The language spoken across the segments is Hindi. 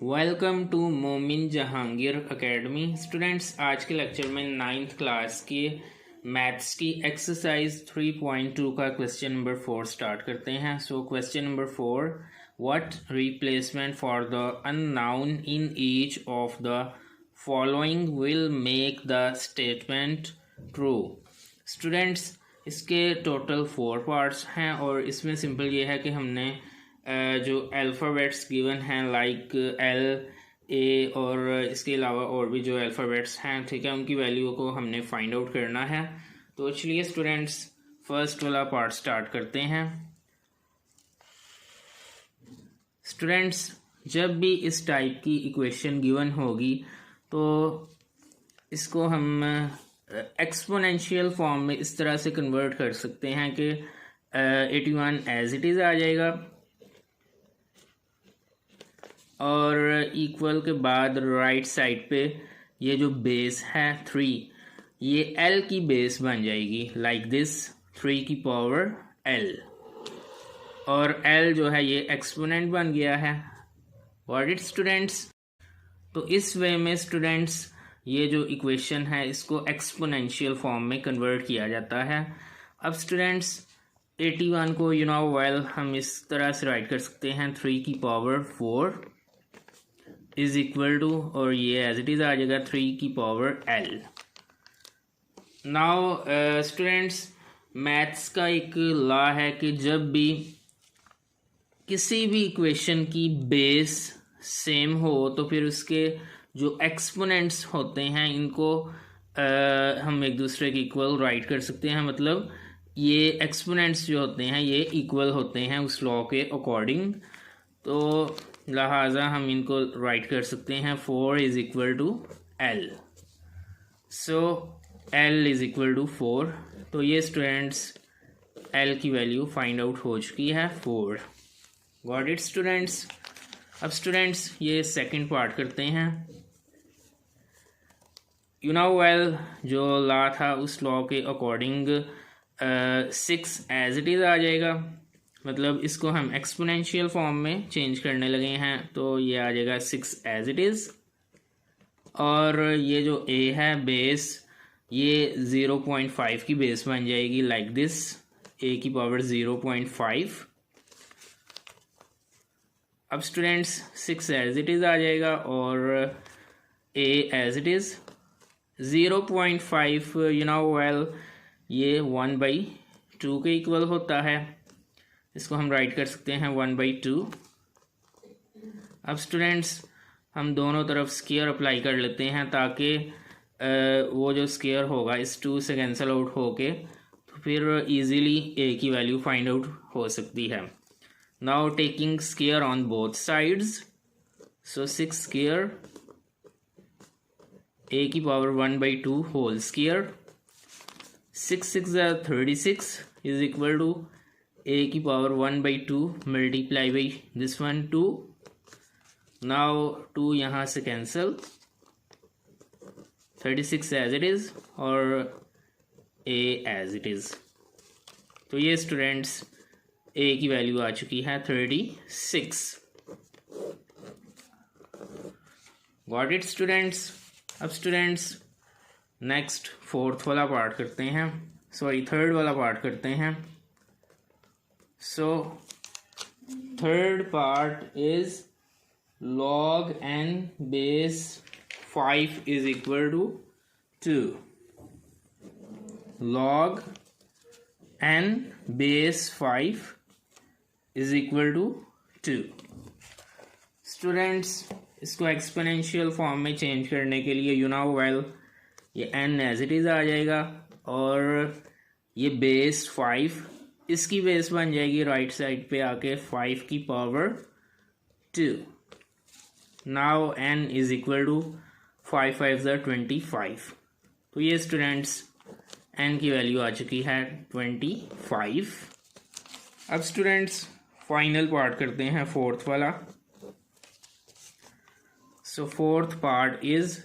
वेलकम टू मोमिन जहांगीर एकेडमी। स्टूडेंट्स, आज के लेक्चर में 9th क्लास के मैथ्स की एक्सरसाइज 3.2 का क्वेश्चन नंबर 4 स्टार्ट करते हैं। So question number 4, what replacement for the unknown in each of the following will make the statement true. Students, इसके टोटल 4 पार्ट्स हैं और इसमें सिंपल ये है कि हमने जो अल्फ़ाबेट्स गिवन हैं लाइक एल ए और इसके अलावा और भी जो अल्फ़ाबेट्स हैं, ठीक है, उनकी वैल्यू को हमने फाइंड आउट करना है। तो चलिए स्टूडेंट्स, फर्स्ट वाला पार्ट स्टार्ट करते हैं। स्टूडेंट्स, जब भी इस टाइप की इक्वेशन गिवन होगी तो इसको हम एक्सपोनेंशियल फॉर्म में इस तरह से कन्वर्ट कर सकते हैं कि 81 एज इट इज़ आ जाएगा और इक्वल के बाद राइट साइड पे ये जो बेस है 3, ये L की बेस बन जाएगी लाइक दिस, 3 की पावर L, और L जो है ये एक्सपोनेंट बन गया है। What it students? तो इस वे में स्टूडेंट्स ये जो इक्वेशन है इसको एक्सपोनेंशियल फॉर्म में कन्वर्ट किया जाता है। अब स्टूडेंट्स 81 को हम इस तरह से राइट कर सकते हैं 3 की पावर 4 इज इक्वल टू, और ये एज इट इज़ आ जाएगा 3 की power L। Now students, maths का एक लॉ है कि जब भी किसी भी इक्वेशन की बेस सेम हो तो फिर उसके जो एक्सपोनेंट्स होते हैं इनको हम एक दूसरे के इक्वल राइट कर सकते हैं। मतलब ये एक्सपोनेंट्स जो होते हैं ये इक्वल होते हैं उस लॉ के अकॉर्डिंग, तो लिहाजा हम इनको राइट कर सकते हैं 4 is equal to L। So L is equal to 4। तो ये स्टूडेंट्स L की वैल्यू फाइंड आउट हो चुकी है 4। Got it students? अब स्टूडेंट्स ये सेकंड पार्ट करते हैं। जो लॉ था उस लॉ के अकॉर्डिंग 6 एज इट इज़ आ जाएगा। मतलब इसको हम एक्सपोनेंशियल फॉर्म में चेंज करने लगे हैं तो ये आ जाएगा 6 एज इट इज़, और ये जो a है बेस, ये 0.5 की बेस बन जाएगी लाइक दिस, a की पावर 0.5। अब स्टूडेंट्स 6 एज इट इज़ आ जाएगा और a एज इट इज़ 0.5 ये 1/2 के इक्वल होता है। इसको हम राइट कर सकते हैं 1/2। अब स्टूडेंट्स हम दोनों तरफ स्क्वायर अप्लाई कर लेते हैं ताकि वो जो स्क्वायर होगा इस 2 से कैंसिल आउट होके तो फिर इजीली a की वैल्यू फाइंड आउट हो सकती है। Now taking square on both sides, so 6 square a की power 1/2 whole square, 6 6 36 is equal to a की power 1/2 multiply by this one 2। Now 2 यहाँ से कैंसिल, 36 एज इट इज़ और a एज इट इज़। तो ये स्टूडेंट्स a की वैल्यू आ चुकी है 36। Got it students? अब स्टूडेंट्स नेक्स्ट फोर्थ वाला पार्ट करते हैं, थर्ड वाला पार्ट करते हैं। So third part is log n base 5 is equal to 2. Log n base 5 is equal to 2. Students, इसको एक्सपोनेंशियल फॉर्म में चेंज करने के लिए ये n एज इट इज़ आ जाएगा और ये बेस 5 इसकी बेस बन जाएगी राइट साइड पे आके 5 की power 2। Now n is equal to 5 5 25। तो ये स्टूडेंट्स n की वैल्यू आ चुकी है 25। अब स्टूडेंट्स फाइनल पार्ट करते हैं फोर्थ वाला। सो फोर्थ पार्ट इज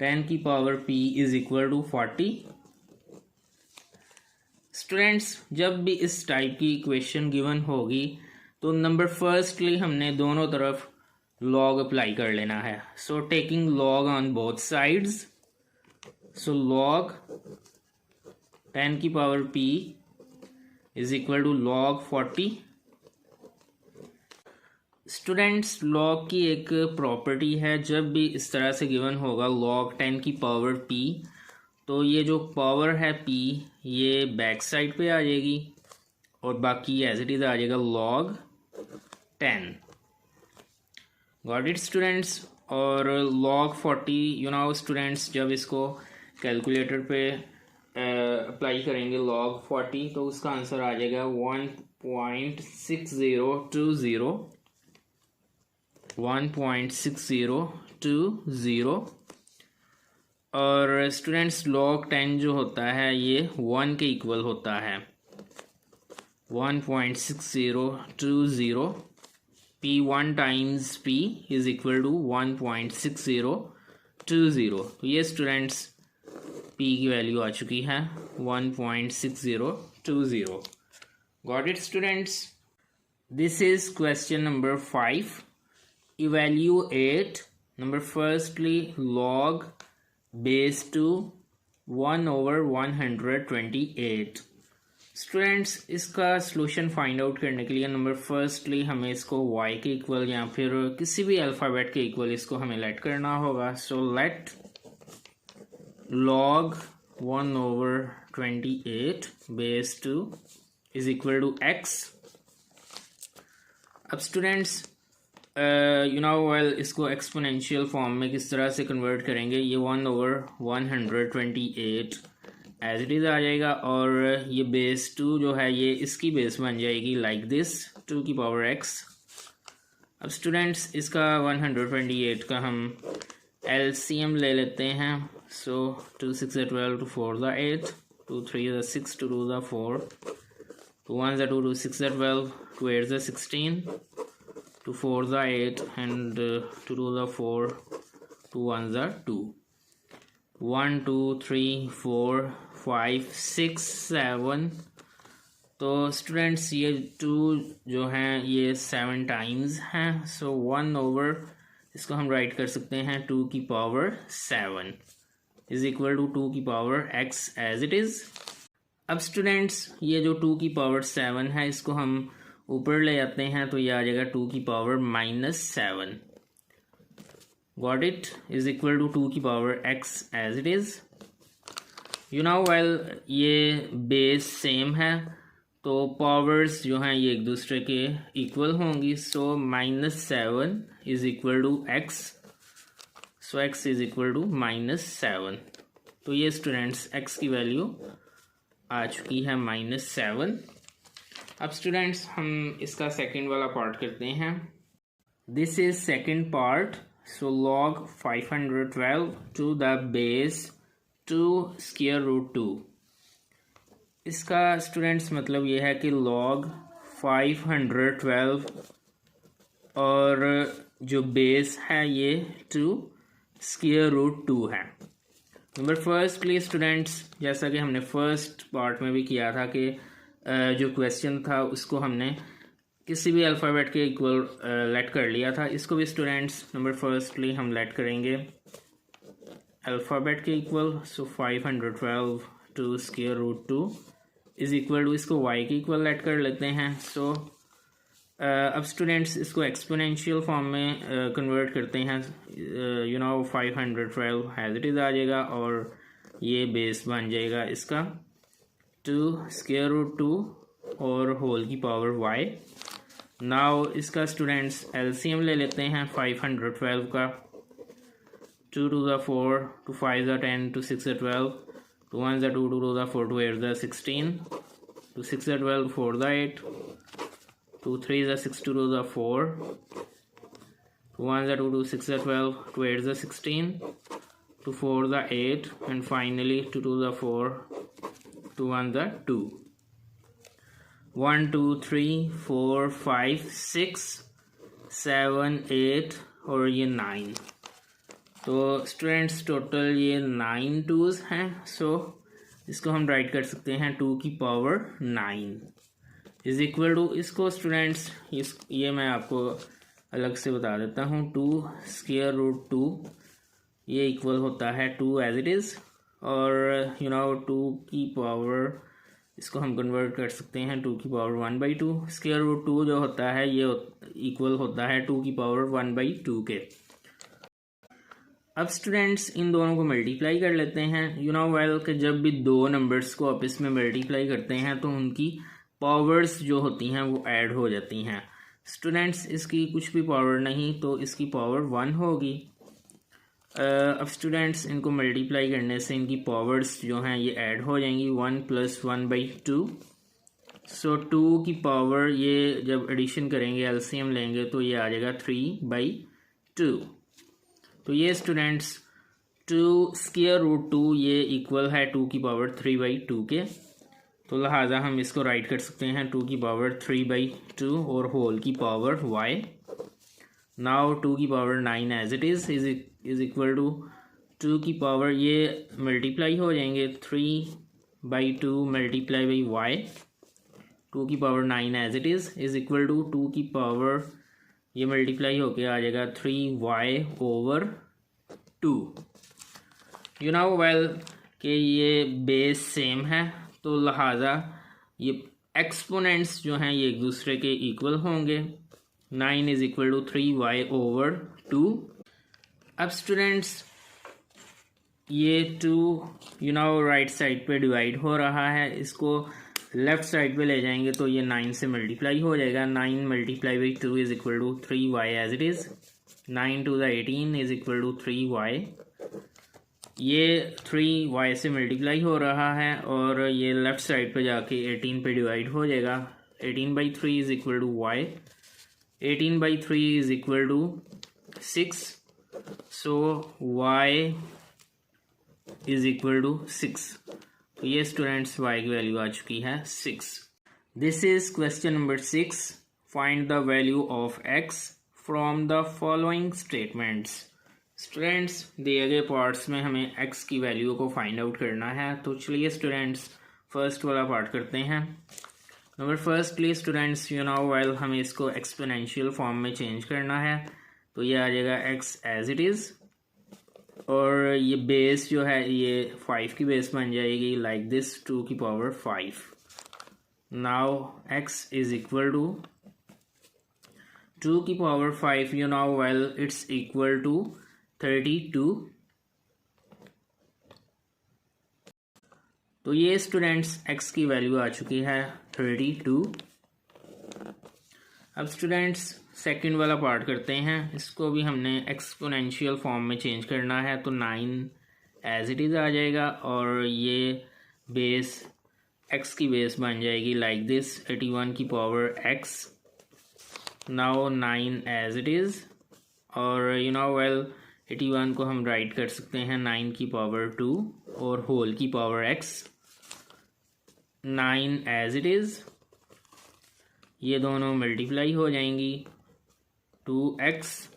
10 की power p is equal to 40। Students जब भी इस टाइप की इक्वेशन गिवन होगी तो नंबर फर्स्टली हमने दोनों तरफ लॉग अप्लाई कर लेना है। So taking log on both sides, so log 10 की power p is equal to log 40। Students, log की एक प्रॉपर्टी है, जब भी इस तरह से गिवन होगा लॉग 10 की पावर p, तो ये जो पावर है p ये बैक साइड पे आ जाएगी और बाकी एज इट इज़ आ जाएगा लॉग 10। Got it students. और लॉग 40 स्टूडेंट्स, जब इसको कैलकुलेटर पे अप्लाई करेंगे लॉग 40, तो उसका आंसर आ जाएगा 1.6020। और स्टूडेंट्स, लॉग 10 जो होता है ये 1 के इक्वल होता है, 1.6020। P1 times P is equal to 1.6020। तो ये स्टूडेंट्स P की वैल्यू आ चुकी है 1.6020। Got it students. This is question number 5। Evaluate number firstly log base 2 1/128। Students, इसका सॉल्यूशन फाइंड आउट करने के लिए नंबर फर्स्टली हमें इसको y के इक्वल या फिर किसी भी अल्फ़ाबेट के इक्वल इसको हमें लेट करना होगा। So let log 1/28 base 2 is equal to x। अब स्टूडेंट्स इसको एक्सपोनेंशियल फॉर्म में किस तरह से कन्वर्ट करेंगे, ये 1/128 एज इट इज़ आ जाएगा और ये बेस 2 जो है ये इसकी बेस बन जाएगी लाइक दिस 2 की पावर x। अब स्टूडेंट्स, इसका 128 का हम LCM ले लेते हैं। सो 2 6 12, 2 4 8, 2 3 6, 2 2 4, 2 1 2, 2 6 12, 2 8 16, 2 4 8 and 2 2 4, 2 1 2, 1 2 3 4 5 6 7। तो स्टूडेंट्स, ये 2 जो हैं ये 7 टाइम्स हैं। सो 1 इसको हम राइट कर सकते हैं 2 की पावर 7 इज इक्वल टू 2 की power x as it is. अब स्टूडेंट्स, ये जो 2 की पावर 7 है इसको हम ऊपर ले आते हैं तो ये आ जाएगा 2 की power -7। Got it, is equal to 2 की power x as it is. ये बेस सेम है तो पावर्स जो हैं ये एक दूसरे के इक्वल होंगी। So -7 is equal to x, so x is equal to -7। तो ये स्टूडेंट्स x की वैल्यू आ चुकी है -7। अब स्टूडेंट्स, हम इसका सेकंड वाला पार्ट करते हैं। This is second part. So log 512 to the base 2 square root 2। इसका स्टूडेंट्स मतलब ये है कि log 512 और जो बेस है ये 2 स्क्वायर रूट 2 है। नंबर फर्स्टली स्टूडेंट्स, जैसा कि हमने फर्स्ट पार्ट में भी किया था कि जो क्वेश्चन था उसको हमने किसी भी अल्फ़ाबेट के इक्वल लेट कर लिया था। इसको भी स्टूडेंट्स नंबर फर्स्टली हम लेट करेंगे अल्फ़ाबेट के equal. So 512 to square root 2 is equal to, इसको y के इक्वल लेट कर लेते हैं। सो अब स्टूडेंट्स इसको एक्सपोनेंशियल फॉर्म में कन्वर्ट करते हैं। 512 एज इट इज़ आ जाएगा और ये बेस बन जाएगा इसका 2 स्क्वायर रूट 2 और होल की पावर y। नाउ इसका स्टूडेंट्स LCM ले लेते हैं 512 का। 2 2 4, 2 5 10, 2 6 12, 2 1 2, 2 2 4, 2 8 16, 2 6 12, 4 8, 2 3 6, 2 2 4, 2 1 2, 2 6 12, 2 8 16, 2 4 8 and finally 2 2 4, 2 1 2, 1 2 3 4 5 6 7 8 और ये 9। तो स्टूडेंट्स टोटल ये 9 2s हैं। सो इसको हम राइट कर सकते हैं 2 की पावर 9 इज इक्वल टू, इसको स्टूडेंट्स ये मैं आपको अलग से बता देता हूँ। 2 स्क्वायर रूट 2 ये इक्वल होता है 2 एज इट इज़, और 2 की पावर इसको हम कन्वर्ट कर सकते हैं 2 की पावर 1/2। स्क्वायर रूट 2 जो होता है ये इक्वल होता है 2 की पावर 1/2 के। अब स्टूडेंट्स इन दोनों को मल्टीप्लाई कर लेते हैं। वेल कि जब भी दो नंबर्स को आपस में मल्टीप्लाई करते हैं तो उनकी पावर्स जो होती हैं वो ऐड हो जाती हैं। स्टूडेंट्स इसकी कुछ भी पावर नहीं तो इसकी पावर 1 होगी। अब स्टूडेंट्स इनको मल्टीप्लाई करने से इनकी पावर्स जो हैं ये ऐड हो जाएंगी 1 + 1/2। सो 2 की पावर ये जब एडिशन करेंगे एलसीएम लेंगे तो ये आ जाएगा 3/2। तो ये स्टूडेंट्स 2 स्क्वायर रूट 2 ये इक्वल है 2 की पावर 3/2 के। तो लिहाजा हम इसको राइट कर सकते हैं 2 की पावर 3/2 और होल की पावर y। नाउ 2 की power 9 as it is equal to 2 की पावर ये मल्टीप्लाई हो जाएंगे 3/2 मल्टीप्लाई बाई वाई। 2 की power 9 as it is equal to 2 की पावर ये मल्टीप्लाई होके आ जाएगा 3y/2। वेल कि ये बेस सेम है तो लिहाजा ये एक्सपोनेंट्स जो हैं ये एक दूसरे के इक्वल होंगे। 9 = 3y/2। अब स्टूडेंट्स ये 2 राइट साइड पे डिवाइड हो रहा है, इसको लेफ़्ट साइड पे ले जाएंगे तो ये 9 से मल्टीप्लाई हो जाएगा। 9 × 2 = 3y as it is. 9 × 18 = 3y। ये 3y से मल्टीप्लाई हो रहा है और ये लेफ़्ट साइड पे जाके 18 पे डिवाइड हो जाएगा। 18/3 = y। 18/3 = 6। सो y = 6। तो ये स्टूडेंट्स y की वैल्यू आ चुकी है 6। This is question number 6। Find the value of x from the following statements. Students दिए गए पार्ट्स में हमें x की वैल्यू को फाइंड आउट करना है। तो चलिए स्टूडेंट्स फर्स्ट वाला पार्ट करते हैं। नंबर फर्स्टली स्टूडेंट्स वेल हमें इसको एक्सपोनेंशियल फॉर्म में चेंज करना है तो ये आ जाएगा x एज इट इज़, और ये बेस जो है ये 5 की बेस बन जाएगी लाइक दिस 2 की पावर 5। नाउ x = 2 की power 5 well it's equal to 32। तो ये स्टूडेंट्स x की वैल्यू आ चुकी है 32। अब स्टूडेंट्स सेकंड वाला पार्ट करते हैं। इसको भी हमने एक्सपोनेंशियल फॉर्म में चेंज करना है तो 9 एज इट इज़ आ जाएगा और ये बेस x की बेस बन जाएगी लाइक दिस 81 की power x। Now 9 as it is, और वेल 81 को हम राइट कर सकते हैं 9 की पावर 2 और होल की power x। 9 as it is, ये दोनों मल्टीप्लाई हो जाएंगी 2x।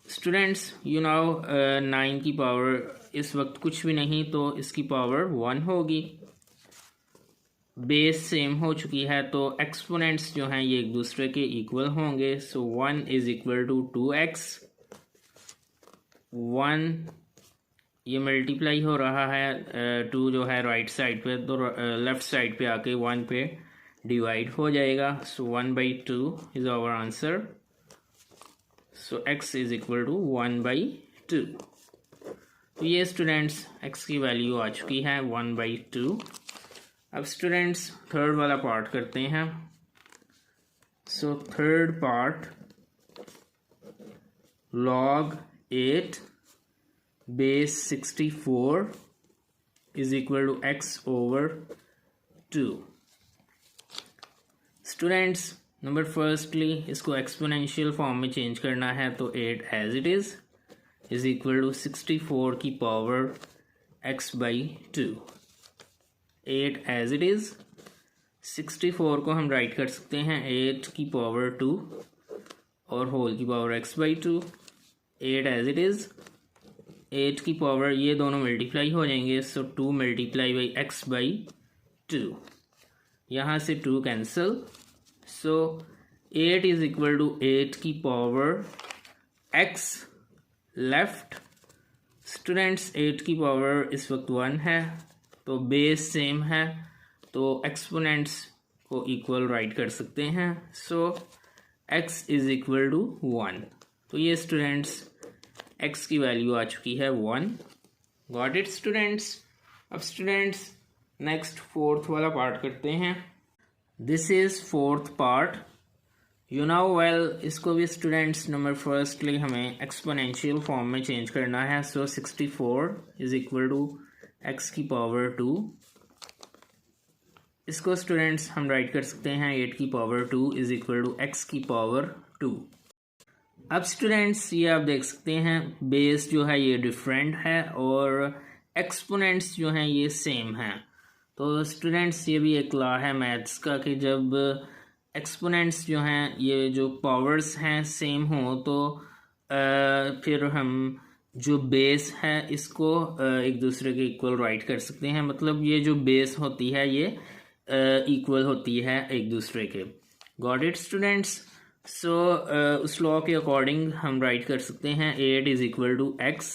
स्टूडेंट्स 9 की पावर इस वक्त कुछ भी नहीं तो इसकी पावर 1 होगी। बेस सेम हो चुकी है तो एक्सपोनेंट्स जो हैं ये एक दूसरे के इक्वल होंगे। सो 1 = 2x। 1 ये मल्टीप्लाई हो रहा है 2 जो है राइट साइड पे तो लेफ़्ट साइड पे आके 1 पे डिवाइड हो जाएगा। So 1/2 is our answer. So x = 1/2। तो ये स्टूडेंट्स x की वैल्यू आ चुकी है 1/2। अब स्टूडेंट्स थर्ड वाला पार्ट करते हैं। So third part log 8 base 64 = x/2। Students number firstly इसको एक्सपोनेंशियल फॉर्म में चेंज करना है तो 8 as it is equal to 64 की power x/2। 8 as it is, 64 को हम राइट कर सकते हैं 8 की पावर 2 और होल की power x/2। 8 as it is, 8 की पावर ये दोनों मल्टीप्लाई हो जाएंगे सो 2 × x/2। यहाँ से 2 cancel. So 8 is equal to 8 की पावर x लेफ्ट। स्टूडेंट्स 8 की पावर इस वक्त 1 है तो बेस सेम है तो एक्सपोनेंट्स को इक्वल राइट कर सकते हैं। सो x इज इक्वल टू 1। तो ये स्टूडेंट्स x की वैल्यू आ चुकी है 1। Got it students. अब स्टूडेंट्स नेक्स्ट फोर्थ वाला पार्ट करते हैं। This is fourth part. You know well, इसको भी स्टूडेंट्स नंबर फर्स्टली हमें एक्सपोनेंशियल फॉर्म में चेंज करना है। सो 64 इज इक्वल टू x की पावर 2। इसको स्टूडेंट्स हम राइट कर सकते हैं 8 की power 2 is equal to x की पावर 2। अब स्टूडेंट्स ये आप देख सकते हैं बेस जो है ये डिफरेंट है और एक्सपोनेंट्स जो हैं ये सेम हैं। तो स्टूडेंट्स ये भी एक लॉ है मैथ्स का कि जब एक्सपोनेंट्स जो हैं ये जो पावर्स हैं सेम हो तो फिर हम जो बेस है इसको एक दूसरे के इक्वल राइट कर सकते हैं। मतलब ये जो बेस होती है ये इक्वल होती है एक दूसरे के। Got it students. सो उस लॉ के अकॉर्डिंग हम राइट कर सकते हैं 8 is equal to x।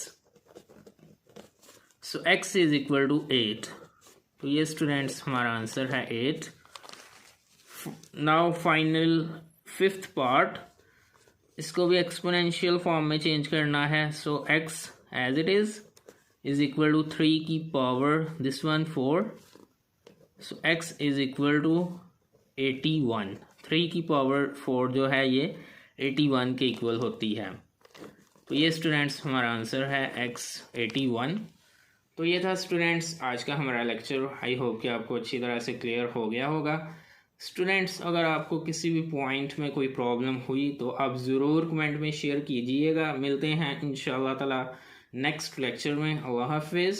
So x is equal to 8। तो ये स्टूडेंट्स हमारा आंसर है 8। नाउ फाइनल फिफ्थ पार्ट, इसको भी एक्सपोनेंशियल फॉर्म में चेंज करना है। So x as it is equal to 3 की power this one 4। So x is equal to 81। 3 की पावर 4 जो है ये 81 के इक्वल होती है। तो ये स्टूडेंट्स हमारा आंसर है x 81। तो ये था स्टूडेंट्स आज का हमारा लेक्चर। आई होप कि आपको अच्छी तरह से क्लियर हो गया होगा। स्टूडेंट्स अगर आपको किसी भी पॉइंट में कोई प्रॉब्लम हुई तो आप ज़रूर कमेंट में शेयर कीजिएगा। मिलते हैं इंशाअल्लाह ताला नेक्स्ट लेक्चर में। अल्लाह हाफिज़।